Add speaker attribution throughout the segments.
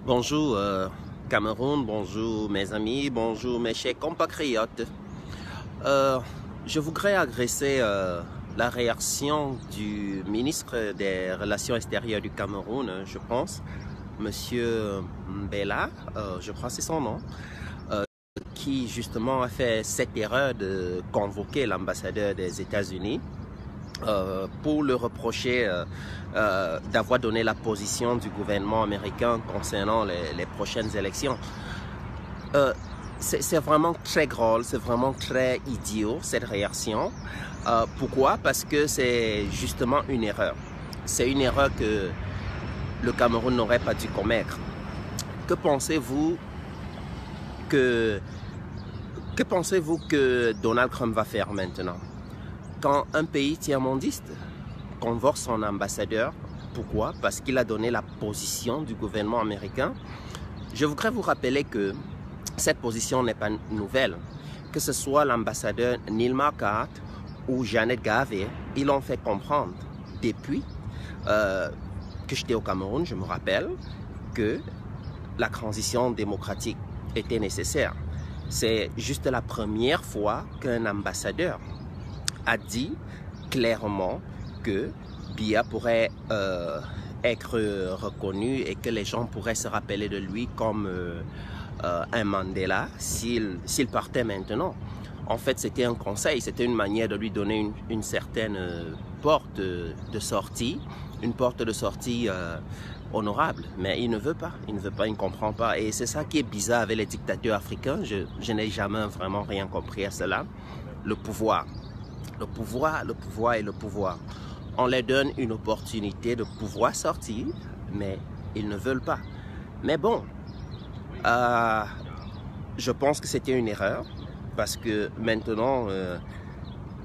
Speaker 1: Bonjour Cameroun, bonjour mes amis, bonjour mes chers compatriotes. Je voudrais agresser la réaction du ministre des Relations extérieures du Cameroun, je pense, Monsieur Mbella, je crois que c'est son nom, qui justement a fait cette erreur de convoquer l'ambassadeur des États-Unis pour le reprocher d'avoir donné la position du gouvernement américain concernant les prochaines élections. C'est vraiment très drôle, c'est vraiment très idiot cette réaction. Pourquoi? Parce que c'est justement une erreur. C'est une erreur que le Cameroun n'aurait pas dû commettre. Que pensez-vous que Donald Trump va faire maintenant? Quand un pays tiers-mondiste convoque son ambassadeur, pourquoi? Parce qu'il a donné la position du gouvernement américain. Je voudrais vous rappeler que cette position n'est pas nouvelle. Que ce soit l'ambassadeur Neil Marquardt ou Janet Gavet, ils l'ont fait comprendre depuis que j'étais au Cameroun. Je me rappelle que la transition démocratique était nécessaire. C'est juste la première fois qu'un ambassadeur a dit clairement que Biya pourrait être reconnu et que les gens pourraient se rappeler de lui comme un Mandela s'il partait maintenant. En fait, c'était un conseil, c'était une manière de lui donner une certaine porte de sortie, une porte de sortie honorable. Mais il ne veut pas, il ne comprend pas. Et c'est ça qui est bizarre avec les dictateurs africains. Je n'ai jamais vraiment rien compris à cela. Le pouvoir. Le pouvoir et le pouvoir. On leur donne une opportunité de pouvoir sortir, mais ils ne veulent pas. Mais bon, je pense que c'était une erreur, parce que maintenant,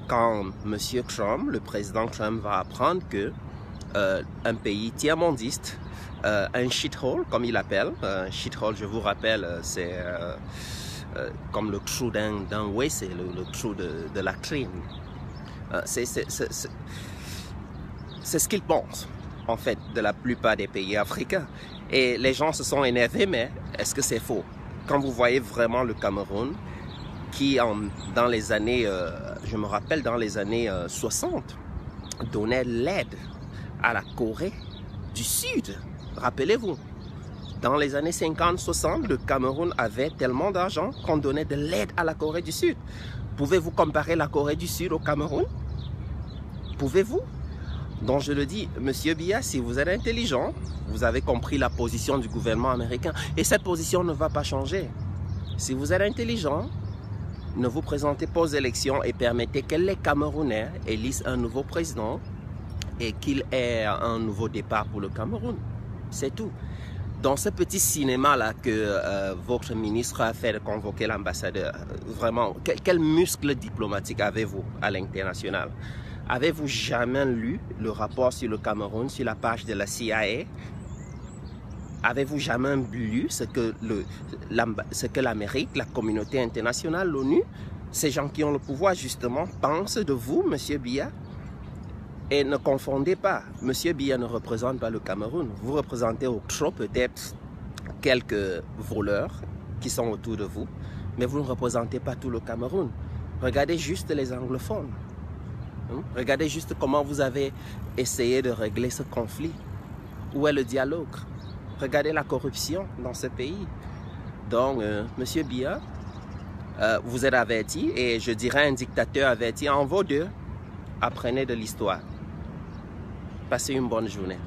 Speaker 1: quand M. Trump, le président Trump, va apprendre que un pays tiers-mondiste, un shithole, comme il l'appelle, un shithole, je vous rappelle, c'est comme le trou d'un WC, le trou de la crime. C'est ce qu'ils pensent, en fait, de la plupart des pays africains. Et les gens se sont énervés, mais est-ce que c'est faux? Quand vous voyez vraiment le Cameroun, qui dans les années, je me rappelle, dans les années 60, donnait l'aide à la Corée du Sud. Rappelez-vous, dans les années 50-60, le Cameroun avait tellement d'argent qu'on donnait de l'aide à la Corée du Sud. Pouvez-vous comparer la Corée du Sud au Cameroun? Pouvez-vous? Donc je le dis, Monsieur Biya, si vous êtes intelligent, vous avez compris la position du gouvernement américain. Et cette position ne va pas changer. Si vous êtes intelligent, ne vous présentez pas aux élections et permettez que les Camerounais élisent un nouveau président et qu'il ait un nouveau départ pour le Cameroun. C'est tout. Dans ce petit cinéma-là que votre ministre a fait de convoquer l'ambassadeur, vraiment, quel muscle diplomatique avez-vous à l'international? Avez-vous jamais lu le rapport sur le Cameroun sur la page de la CIA? Avez-vous jamais lu ce que l'Amérique, la communauté internationale, l'ONU, ces gens qui ont le pouvoir justement, pensent de vous, Monsieur Biya? Et ne confondez pas, Monsieur Biya ne représente pas le Cameroun. Vous représentez au trop peut-être quelques voleurs qui sont autour de vous, mais vous ne représentez pas tout le Cameroun. Regardez juste les anglophones. Regardez juste comment vous avez essayé de régler ce conflit. Où est le dialogue? Regardez la corruption dans ce pays. Donc, Monsieur Biya, vous êtes averti, et je dirais un dictateur averti en vaut deux. Apprenez de l'histoire. Passez une bonne journée.